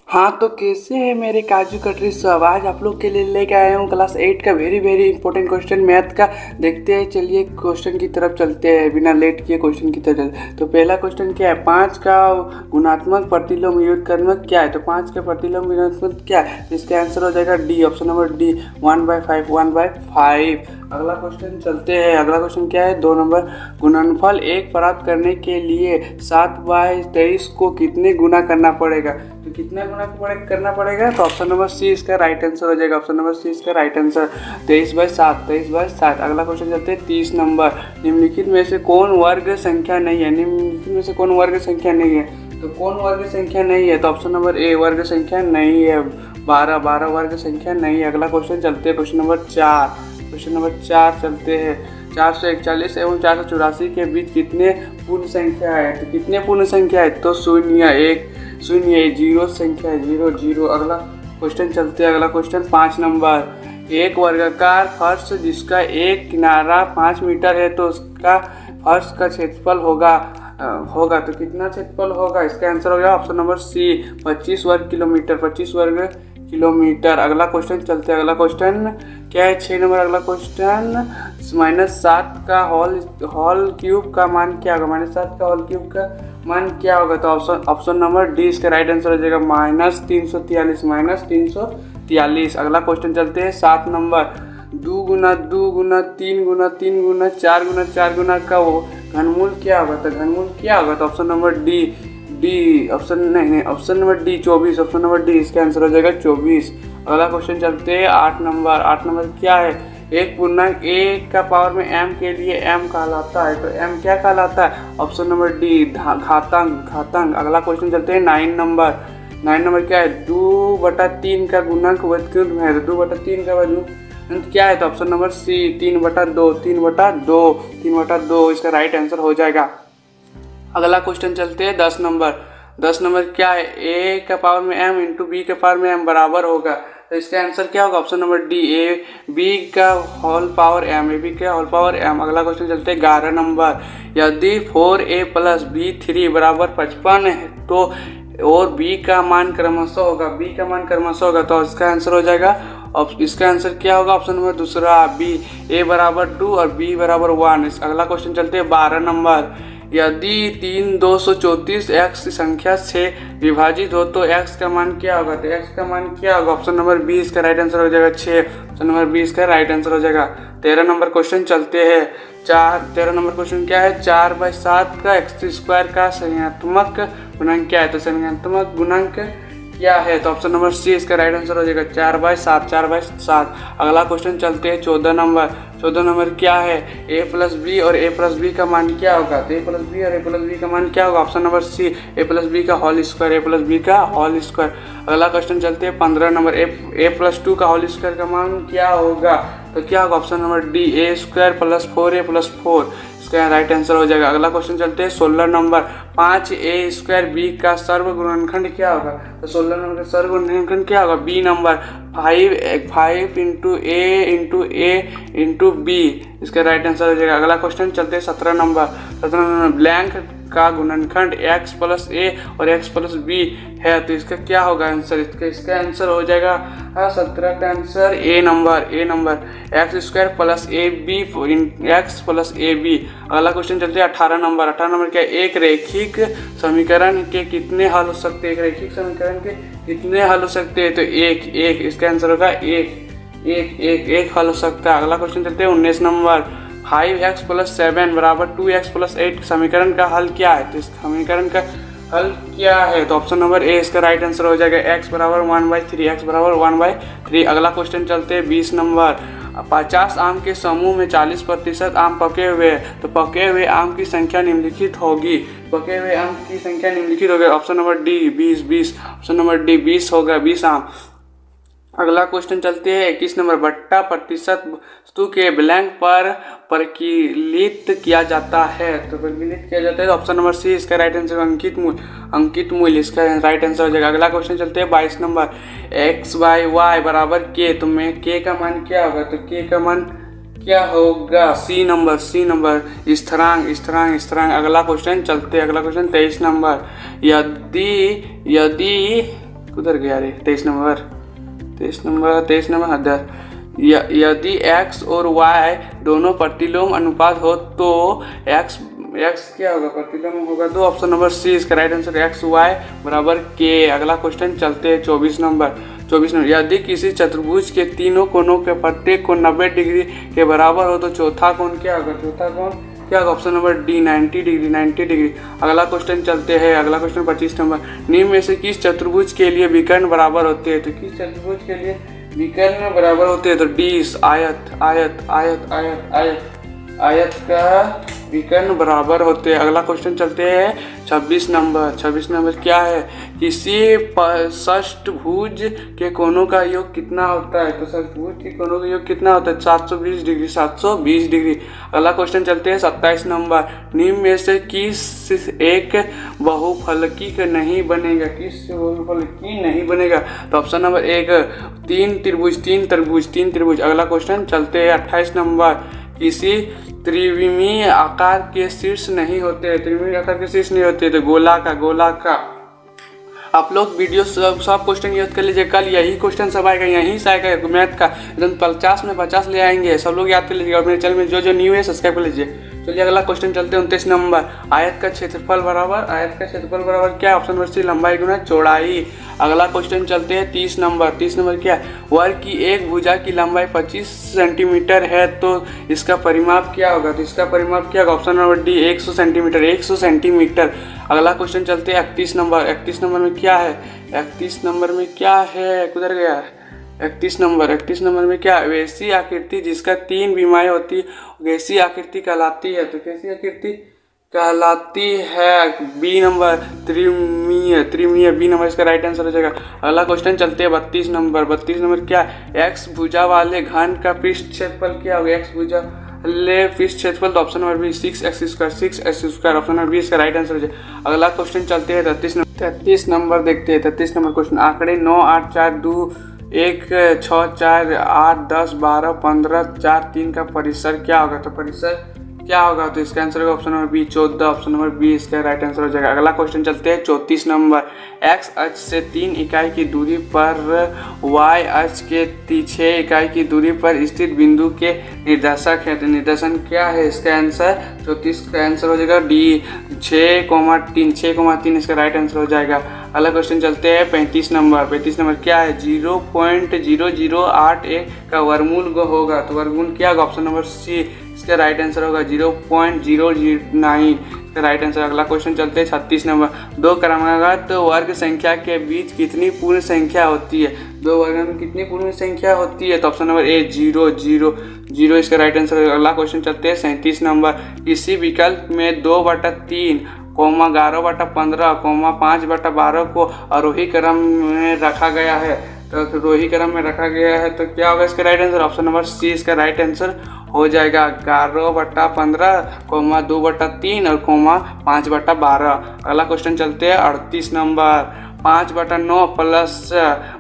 हाँ तो कैसे है मेरे काजू कतरी सब। आज आप लोग के लिए लेके आया हूँ क्लास 8 का very very important question math का। देखते हैं, चलिए क्वेश्चन की तरफ चलते हैं बिना लेट किए क्वेश्चन की तरफ चलते। तो पहला क्वेश्चन क्या है, 5 का गुणात्मक प्रतिलोम व्युत्क्रमक क्या है। तो 5 का प्रतिलोम व्युत्क्रमक क्या है, इसका आंसर हो जाएगा डी, ऑप्शन नंबर डी, 1/5 1/5। अगला क्वेश्चन चलते हैं। अगला क्वेश्चन क्या है, 2 नंबर, गुणनफल 1 प्राप्त करने के लिए 7/23 को कितने गुना करना पड़ेगा। तो कितना गुना करना पड़ेगा, तो ऑप्शन नंबर सी इसका राइट आंसर हो जाएगा। ऑप्शन नंबर सी इसका राइट आंसर 23/7। अगला क्वेश्चन चलते हैं 30 नंबर, निम्नलिखित में से कौन वर्ग संख्या नहीं है। निम्नलिखित में से कौन वर्ग संख्या नहीं है, तो कौन वर्ग संख्या नहीं है, तो ऑप्शन नंबर ए वर्ग संख्या नहीं है। 12 वर्ग संख्या नहीं है। अगला क्वेश्चन चलते हैं क्वेश्चन नंबर 4। क्वेश्चन नंबर 4 चलते हैं, 441 एवं 484 के बीच कितने पूर्ण संख्या है। तो कितने पूर्ण संख्या है, तो 0 1 0 जीरो संख्या है, 0 0। अगला क्वेश्चन चलते हैं। अगला क्वेश्चन 5 नंबर, एक वर्गाकार फर्श जिसका एक किनारा 5 मीटर है तो उसका फर्श का क्षेत्रफल होगा तो कितना क्षेत्रफल होगा। इसका आंसर हो गया ऑप्शन नंबर सी, 25 वर्ग किलोमीटर। 25 वर्ग किलोमीटर। अगला क्वेश्चन चलते हैं। अगला क्वेश्चन क्या है, 6 नंबर। अगला क्वेश्चन, -7 का होल क्यूब का मान क्या होगा। -7 का होल क्यूब का मान क्या होगा, तो ऑप्शन नंबर डी इसका राइट आंसर हो जाएगा -343। अगला क्वेश्चन चलते हैं 7 नंबर, 2 गुना 2 गुना 3 गुना 3 गुना 4 गुना 4 गुना का वो घनमूल क्या होगा। तो घनमूल क्या होगा, तो ऑप्शन नंबर डी ऑप्शन नहीं option number D 24। Option number D इसका आंसर हो जाएगा 24। अगला क्वेश्चन चलते हैं 8 नंबर। 8 नंबर क्या है, एक पूर्णांक एक का पावर में m के लिए m कहलाता है। तो m क्या कहलाता है, ऑप्शन नंबर डी घातांक। अगला क्वेश्चन चलते हैं 9 नंबर। 9 नंबर क्या है, 2/3 का गुणांक व्युत्क्रम है। तो 2/3 का व्युत्क्रम क्या है, तो ऑप्शन नंबर सी 3/2 इसका राइट आंसर हो जाएगा। अगला क्वेश्चन चलते हैं 10 नंबर। 10 नंबर क्या है, a का पावर में m इंटू बी के पावर में m बराबर होगा। तो इसका आंसर क्या होगा, option number D, A B का whole power m, A B का होल पावर m। अगला क्वेश्चन चलते हैं 11 नंबर, यदि 4a + b3 = 55 है तो और b का मान क्रमशः होगा, तो इसका आंसर हो जाएगा, इसका आंसर क्या होगा, ऑप्शन नंबर दूसरा बी, a = 2 और b = 1। अगला क्वेश्चन चलते हैं 12 नंबर, यदि 3/234 x संख्या से विभाजित हो तो x का मान क्या होगा। तो x का मान क्या होगा, ऑप्शन नंबर बी इसका राइट आंसर हो जाएगा 6। ऑप्शन नंबर बी इसका राइट आंसर हो जाएगा। 13 नंबर क्वेश्चन चलते हैं। 13 नंबर क्वेश्चन क्या है, 4/7 का x² का संख्यात्मक गुणांक क्या है। तो संख्यात्मक गुणांक क्या है, तो ऑप्शन नंबर सी इसका राइट आंसर हो जाएगा 4/7। अगला क्वेश्चन चलते हैं 14 नंबर। 14 नंबर क्या है, a + b और a + b का मान क्या होगा। तो a + b और a + b का मान क्या होगा, option number C, a + b का होल स्क्वायर। अगला क्वेश्चन चलते हैं 15 नंबर, a + 2 का होल स्क्वायर का मान क्या होगा। तो क्या होगा, option number D, a² + 4a + 4 इसका राइट आंसर हो जाएगा। अगला क्वेश्चन चलते हैं 16 नंबर, 5a² b का सर्वगुणनखंड क्या होगा। तो 16 नंबर का सर्वगुणनखंड क्या होगा, b नंबर 5 × a × b इसका राइट आंसर हो जाएगा। अगला क्वेश्चन चलते हैं 17 नंबर, ब्लैंक का गुणनखंड x + a और x + b है। तो इसका क्या होगा आंसर, इसका आंसर हो जाएगा 17 का answer A number x² + x + ab। अगला क्वेश्चन चलते हैं 18 नंबर। 18 नंबर क्या है, एक रैखिक समीकरण के कितने हल हो सकते हैं। एक रैखिक समीकरण के कितने हल हो सकते हैं, तो एक इसका आंसर होगा एक हल हो सकता है। अगला क्वेश्चन चलते हैं 19 नंबर, 5x + 7 = 2x + 8 समीकरण का हल क्या है। तो इस समीकरण का हल क्या है, तो ऑप्शन नंबर ए इसका राइट आंसर हो जाएगा x = 1/3। अगला क्वेश्चन चलते हैं 20 नंबर, 50 आम के समूह में 40% आम पके हुए हैं तो पके हुए आम की संख्या निम्नलिखित होगी। Option number D 20। Option number D 20 होगा, 20 आम। अगला क्वेश्चन चलते हैं 21 नंबर, बट्टा प्रतिशत वस्तु के ब्लैंक पर परिकलित किया जाता है। तो ऑप्शन नंबर सी इसका राइट आंसर अंकित मूल्य इसका राइट आंसर हो जाएगा। अगला क्वेश्चन चलते हैं 22 नंबर, x/y = k, तो में k का मान क्या होगा। तो k का मान क्या होगा, सी नंबर स्थिरांक। अगला क्वेश्चन चलते हैं। अगला क्वेश्चन 23 नंबर, यदि किधर गया रे? 23 नंबर अदर। यदि x और y दोनों प्रतिलोम अनुपात हो तो x क्या होगा? प्रतिलोम होगा। तो ऑप्शन नंबर सी इसका राइट आंसर x y बराबर k। अगला क्वेश्चन चलते हैं 24 नंबर। यदि किसी चतुर्भुज के तीनों कोनों के प्रत्येक कोण 90 डिग्री के बराबर हो तो चौथा कोण क्या होगा? Option number D 90 degree. अगला क्वेश्चन चलते हैं। अगला क्वेश्चन 25 नंबर। निम्न में से किस चतुर्भुज के लिए विकर्ण बराबर होते हैं? तो किस चतुर्भुज के लिए विकर्ण बराबर होते हैं? तो डी आयत का विकर्ण बराबर होते हैं। अगला क्वेश्चन चलते हैं 26 नंबर क्या है? किसी षष्ठभुज के कोणों का योग कितना होता है? तो षष्ठभुज के कोणों का योग कितना होता है? 720 डिग्री। अगला क्वेश्चन चलते हैं 27 नंबर। निम्न में से किस एक बहुफलकी नहीं बनेगा? तो ऑप्शन नंबर एक तीन त्रिभुज। अगला क्वेश्चन चलते हैं 28 नंबर। किसी त्रिविमीय आकार के शीर्ष नहीं होते? तो गोला का। आप लोग वीडियो सब क्वेश्चन याद कर लीजिए। कल यही क्वेश्चन सब आएगा, यहीं से आएगा मैथ का। एकदम 50 में 50 ले आएंगे। सब लोग याद कर लीजिएगा। और मेरे चैनल में जो न्यू है सब्सक्राइब कर लीजिए। चलिए अगला क्वेश्चन चलते हैं 29 नंबर। आयत का क्षेत्रफल बराबर क्या? ऑप्शन नंबर सी लंबाई गुना चौड़ाई। अगला क्वेश्चन चलते हैं 30 नंबर क्या है? वर्ग की एक भुजा की लंबाई 25 सेंटीमीटर है तो इसका परिमाप क्या होगा? Option number D 100 centimetre. अगला क्वेश्चन चलते हैं 31 नंबर। 31 नंबर में क्या है? किधर गया? 31 नंबर में क्या? वैसी आकृति जिसका 3 विमाएं होती वैसी आकृति कहलाती है। तो कैसी आकृति कहलाती है? बी नंबर त्रिमीय बी नंबर इसका राइट आंसर हो जाएगा। अगला क्वेश्चन चलते हैं 32 नंबर क्या? एक्स भुजा वाले घन का पृष्ठ क्षेत्रफल क्या होगा? एक्स भुजा वाले पृष्ठ क्षेत्रफल। तो option number B 6x²। Option number B इसका राइट आंसर हो जाएगा। अगला क्वेश्चन चलते हैं 33 नंबर देखते हैं। 33 नंबर क्वेश्चन। आंकड़े 9 8 4 2 1 6 4 8 10 12 15 4 3 का परिसर क्या होगा? तो परिसर क्या होगा? तो इसका आंसर होगा option number B 14। Option number B इसका राइट आंसर हो जाएगा। अगला क्वेश्चन चलते हैं 34 नंबर। एक्स अक्ष से 3 इकाई की दूरी पर वाई अक्ष के 6 इकाई की दूरी पर स्थित बिंदु के निर्देशक है। तो निर्देशन क्या है? इसका आंसर 34 का आंसर हो जाएगा डी 6,3 इसका राइट आंसर हो जाएगा। अगला क्वेश्चन चलते हैं 35 नंबर क्या है? 0.0081 का वर्गमूल होगा। तो वर्गमूल क्या होगा? ऑप्शन नंबर सी इसका राइट आंसर होगा 0.009 इसका राइट आंसर। अगला क्वेश्चन चलते हैं 36 नंबर। दो क्रमागत वर्ग संख्या के बीच कितनी पूर्ण संख्या होती है? दो वर्ग में कितनी पूर्ण संख्या होती है? तो ऑप्शन नंबर ए 0 इसका राइट आंसर होगा। अगला क्वेश्चन चलते हैं 37 नंबर। किसी विकल्प में 2/3 11/15 5/12 को आरोही क्रम में रखा गया है। तो आरोही क्रम में रखा गया है तो क्या होगा इसका right answer? Option number C इसका राइट आंसर हो जाएगा 11/15 2/3 और 5/12। अगला क्वेश्चन चलते हैं 38 नंबर। 5/9 प्लस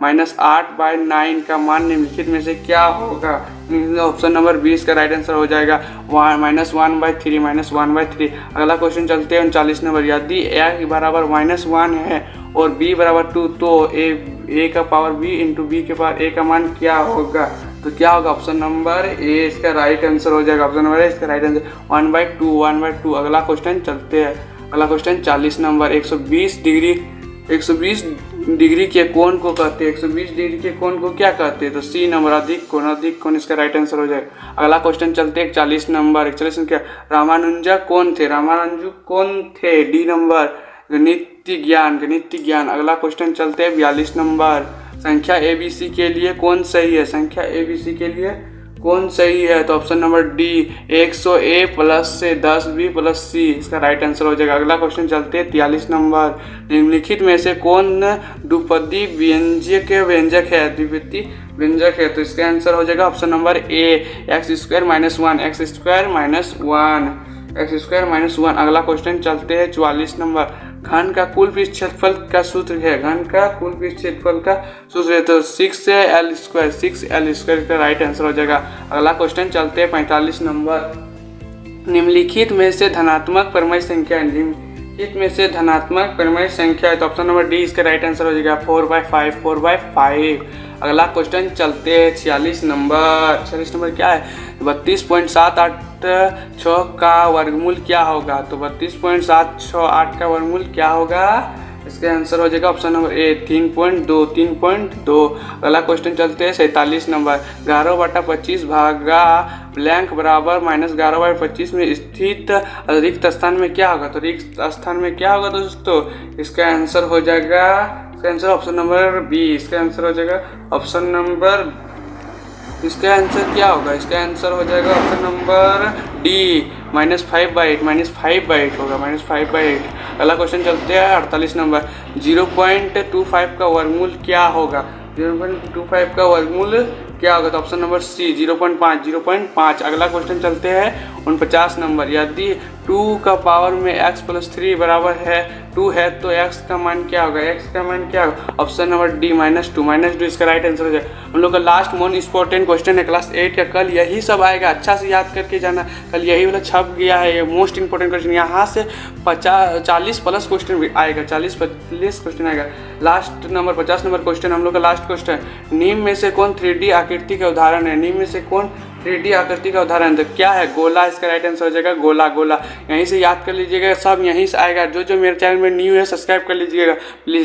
-8/9 का मान निम्नलिखित में से क्या होगा? ऑप्शन नंबर 20 का राइट आंसर हो जाएगा -1/3। अगला क्वेश्चन चलते हैं 39 नंबर। यदि a बराबर -1 है और b बराबर 2 तो a का पावर b इंटू b के पावर a का मान क्या होगा? तो क्या होगा? ऑप्शन नंबर ए इसका राइट आंसर हो जाएगा। ऑप्शन नंबर ए इसका राइट आंसर 1/2। अगला क्वेश्चन चलते हैं। अगला क्वेश्चन 40 नंबर। 120 डिग्री के कोण को कहते हैं। 120 डिग्री के कोण को क्या कहते हैं? तो सी नंबर अधिक कोण इसका राइट आंसर हो जाएगा। अगला क्वेश्चन चलते हैं 40 नंबर। 41 क्या? रामानुजा कौन थे? डी नंबर गणित ज्ञान। अगला क्वेश्चन चलते हैं 42 नंबर। संख्या ABC के लिए कौन सही है? तो option number D 100A plus से 10B प्लस C इसका राइट आंसर हो जाएगा। अगला क्वेश्चन चलते हैं 43 नंबर। निम्नलिखित में से कौन द्विपदी व्यंजक है? तो इसका आंसर हो जाएगा ऑप्शन नंबर ए x² -1। अगला क्वेश्चन चलते हैं 44 नंबर। घन का कुल पृष्ठ क्षेत्रफल का सूत्र है। तो 6L² का राइट आंसर हो जाएगा। अगला क्वेश्चन चलते हैं 45 नंबर। निम्नलिखित में से धनात्मक परमाणु संख्या किस में से धनात्मक परिमेय संख्या है? तो ऑप्शन नंबर डी इसका राइट आंसर हो जाएगा 4/5 4/5। अगला क्वेश्चन चलते हैं 46 नंबर। 46 नंबर क्या है? 32.786 का वर्गमूल क्या होगा? तो 32.768 का वर्गमूल क्या होगा? इसका आंसर हो जाएगा ऑप्शन नंबर ए 3.2 3.2। अगला क्वेश्चन चलते हैं 47 नंबर। 11/25 भागा ब्लैंक बराबर -11/25 में स्थित रिक्त स्थान में क्या होगा? तो रिक्त स्थान में क्या होगा दोस्तों? इसका आंसर हो जाएगा, इसका आंसर ऑप्शन नंबर बी। इसका आंसर हो जाएगा ऑप्शन नंबर, इसका आंसर क्या होगा? इसका आंसर हो जाएगा ऑप्शन नंबर डी -5/8 होगा, -5/8। अगला क्वेश्चन चलते हैं 48 नंबर। 0.25 का वर्गमूल क्या होगा? 0.25 का वर्गमूल क्या होगा? तो ऑप्शन नंबर सी 0.5। अगला क्वेश्चन चलते हैं 49 नंबर। यदि 2 का पावर में x+3 बराबर है 2 है तो x का मान क्या होगा? x का मान क्या होगा? ऑप्शन नंबर डी -2 इसका राइट आंसर हो जाएगा। हम लोग का लास्ट मोस्ट इंपॉर्टेंट क्वेश्चन है क्लास 8 का। कल यही सब आएगा, अच्छा से याद करके जाना। कल यही वाला छप गया है, ये मोस्ट इंपॉर्टेंट क्वेश्चन। यहाँ से 40+ क्वेश्चन आएगा, 40+ क्वेश्चन आएगा। लास्ट नंबर 50 नंबर क्वेश्चन हम लोग का लास्ट क्वेश्चन। निम्न में से कौन 3D आकृति का उदाहरण है? निम्न में से कौन 3D आकृति का उदाहरण तो क्या है? गोला। इसका राइट आंसर हो जाएगा गोला। यहीं से याद कर लीजिएगा, सब यहीं से आएगा। जो मेरे चैनल में न्यू है सब्सक्राइब कर लीजिएगा प्लीज़।